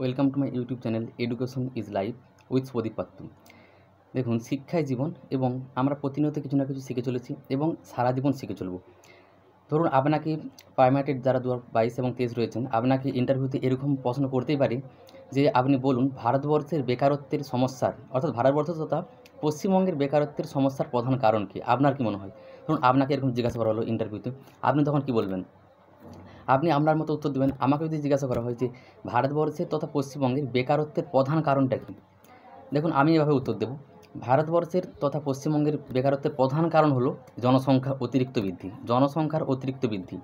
Welcome to my YouTube channel education is life with Pradeep Patra. দেখুন, শিক্ষাই জীবন এবং আমরা প্রতিনিয়ত কিছু না কিছু শিখে চলেছি এবং সারা জীবন শিখে চলব। ধরুন, আপনাকে প্রাইমারির যারা 2022 এবং 23 রয়েছেন, আপনাকে ইন্টারভিউতে এরকম প্রশ্ন করতেই পারে যে আপনি বলুন ভারতবর্ষের বেকারত্বের সমস্যার অর্থাৎ ভারতবর্ষ তথা পশ্চিমবঙ্গের বেকারত্বের সমস্যার প্রধান কারণ কী, আপনার কী মনে হয়? ধরুন, আপনাকে এরকম জিজ্ঞাসা করা হলো ইন্টারভিউতে, আপনি তখন কী বলবেন? আপনি আপনার মতো উত্তর দেবেন। আমাকে যদি জিজ্ঞাসা করা হয় যে ভারতবর্ষের তথা পশ্চিমবঙ্গের বেকারত্বের প্রধান কারণটা কী, দেখুন আমি এভাবে উত্তর দেব। ভারতবর্ষের তথা পশ্চিমবঙ্গের বেকারত্বের প্রধান কারণ হলো জনসংখ্যার অতিরিক্ত বৃদ্ধি। জনসংখ্যার অতিরিক্ত বৃদ্ধি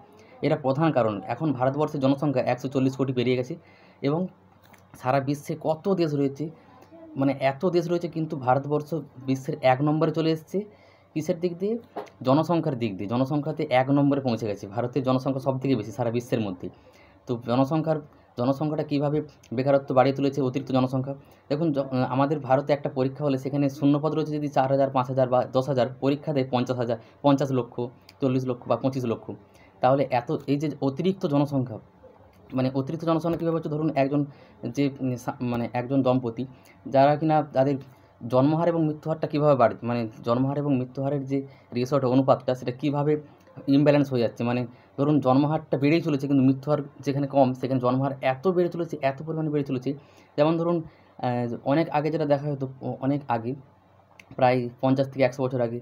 এটা প্রধান কারণ। এখন ভারতবর্ষের জনসংখ্যা 140 কোটি পেরিয়ে গেছে এবং সারা বিশ্বে কত দেশ রয়েছে, মানে এত দেশ রয়েছে, কিন্তু ভারতবর্ষ বিশ্বের 1 নম্বরে চলে এসেছে। কিসের দিক দিয়ে? জনসংখ্যার দিক দিয়ে। জনসংখ্যাতে 1 নম্বরে পৌঁছে গেছে। ভারতের জনসংখ্যা সবথেকে বেশি সারা বিশ্বের মধ্যে। তো জনসংখ্যাটা কীভাবে বেকারত্ব বাড়িয়ে তুলেছে? অতিরিক্ত জনসংখ্যা। দেখুন, আমাদের ভারতে একটা পরীক্ষা হলে সেখানে শূন্যপদ রয়েছে যদি 4,000, 5,000 বা 10,000, পরীক্ষা দেয় 50,000, 50 লক্ষ, 40 লক্ষ বা 25 লক্ষ। তাহলে এই যে অতিরিক্ত জনসংখ্যা, মানে অতিরিক্ত জনসংখ্যা কীভাবে হচ্ছে? ধরুন, একজন দম্পতি যারা কিনা তাদের জন্মহার এবং মৃত্যুহারটা কীভাবে বাড়ছে, মানে জন্মহার এবং মৃত্যুহারের যে রেশিওটা, অনুপাতটা, সেটা কীভাবে ইমব্যালেন্স হয়ে যাচ্ছে। মানে ধরুন, জন্মহারটা বেড়েই চলেছে কিন্তু মৃত্যুহার যেখানে কম সেখানে জন্মহার এত বেড়ে চলেছে, এত পরিমাণে বেড়ে চলেছে। যেমন ধরুন, অনেক আগে যেটা দেখা হতো, অনেক আগে প্রায় 50 থেকে 100 বছর আগে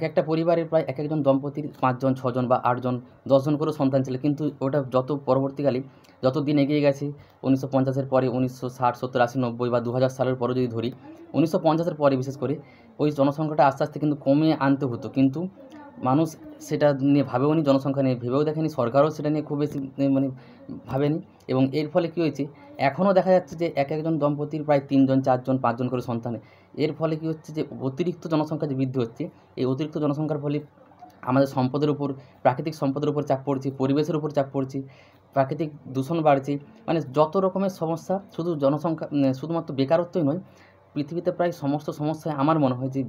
একটা পরিবারের প্রায় একজন দম্পতির 5 জন, 6 জন বা 8 জন, 10 জন করেও সন্তান ছিল। কিন্তু ওটা যত পরবর্তীকালে যত দিন এগিয়ে গেছে, 1950-এর পরে 1960, 70, 80, 90 বা 2000 সালের পরে যদি ধরি, 1950-এর পরে বিশেষ করে ওই জনসংখ্যাটা আস্তে আস্তে কিন্তু কমিয়ে আনতে হতো। কিন্তু মানুষ সেটা নিয়ে ভাবেওনি, জনসংখ্যা নিয়ে ভেবেও দেখেনি, সরকারও সেটা নিয়ে খুব বেশি মানে ভাবেনি। এবং এর ফলে কী হয়েছে, এখনও দেখা যাচ্ছে যে একজন দম্পতির প্রায় 3 জন, 4 জন, 5 জন করে সন্তান। এর ফলে কী হচ্ছে, যে অতিরিক্ত জনসংখ্যা যে বৃদ্ধি হচ্ছে, এই অতিরিক্ত জনসংখ্যার ফলে আমাদের সম্পদের উপর, প্রাকৃতিক সম্পদের উপর চাপ পড়ছে, পরিবেশের উপর চাপ পড়ছে, প্রাকৃতিক দূষণ বাড়ছে। মানে যত রকমের সমস্যা, শুধু জনসংখ্যা শুধুমাত্র বেকারত্বই নয়, পৃথিবীতে প্রায় সমস্ত সমস্যায় আমার মনে হয় যে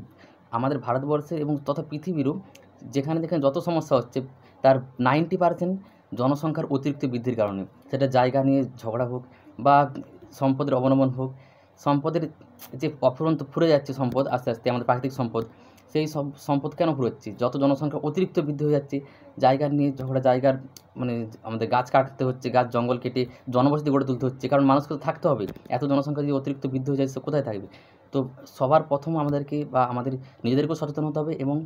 আমাদের ভারতবর্ষে এবং তথা পৃথিবীরও যেখানে যত সমস্যা হচ্ছে তার 90% জনসংখ্যার অতিরিক্ত বৃদ্ধির কারণে। সেটা জায়গা নিয়ে ঝগড়া হোক বা সম্পদের অবনমন হোক, সম্পদের যে অফুরন্ত ফুরে যাচ্ছে সম্পদ আস্তে আস্তে, আমাদের প্রাকৃতিক সম্পদ, সেই সব সম্পদ কেন ফুরোচ্ছে? যত জনসংখ্যা অতিরিক্ত বৃদ্ধি হয়ে যাচ্ছে, জায়গা নিয়ে ঝগড়া, জায়গার মানে আমাদের গাছ কাটতে হচ্ছে, গাছ জঙ্গল কেটে জনবসতি গড়ে তুলতে হচ্ছে, কারণ মানুষকে তো থাকতে হবে। এত জনসংখ্যা যদি অতিরিক্ত বৃদ্ধি হয়ে যায়, সে কোথায় থাকবে? তো সবার প্রথম আমাদেরকে বা আমাদের নিজেদেরকেও সচেতন হতে হবে এবং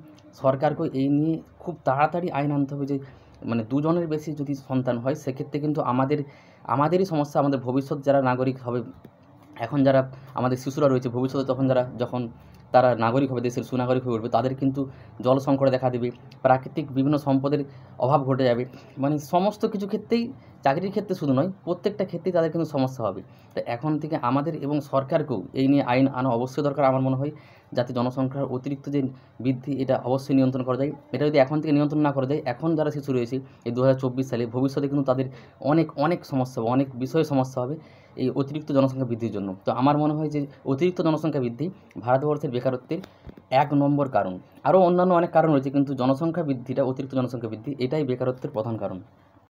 সরকারকেও এই নিয়ে খুব তাড়াতাড়ি আইন আনতে হবে যে মানে 2 জনের বেশি যদি সন্তান হয়, সেক্ষেত্রে কিন্তু আমাদেরই সমস্যা। আমাদের ভবিষ্যৎ যারা নাগরিক হবে, এখন যারা আমাদের শিশুরা রয়েছে, ভবিষ্যতে যখন তারা নাগরিক হবে, দেশের সুনাগরিক হয়ে উঠবে, তাদের কিন্তু জল সংকট দেখা দেবে, প্রাকৃতিক বিভিন্ন সম্পদের অভাব ঘটে যাবে। মানে সমস্ত কিছু ক্ষেত্রেই, চাকরির ক্ষেত্রে শুধু নয়, প্রত্যেকটা ক্ষেত্রেই তাদের কিন্তু সমস্যা হবে। তো এখন থেকে আমাদের এবং সরকারকেও এই নিয়ে আইন আনা অবশ্যই দরকার আমার মনে হয়, যাতে জনসংখ্যার অতিরিক্ত যে বৃদ্ধি এটা অবশ্যই নিয়ন্ত্রণ করা যায়। এটা যদি এখন থেকে নিয়ন্ত্রণ না করা যায়, এখন যারা শিশু রয়েছে এই 2024 সালে, ভবিষ্যতে কিন্তু তাদের অনেক সমস্যা হবে, অনেক বিষয়ে সমস্যা হবে এই অতিরিক্ত জনসংখ্যা বৃদ্ধির জন্য। তো আমার মনে হয় যে অতিরিক্ত জনসংখ্যা বৃদ্ধি ভারতবর্ষের বেকারত্বের 1 নম্বর কারণ। আরও অন্যান্য অনেক কারণ রয়েছে, কিন্তু জনসংখ্যা বৃদ্ধিটা, অতিরিক্ত জনসংখ্যা বৃদ্ধি, এটাই বেকারত্বের প্রধান কারণ।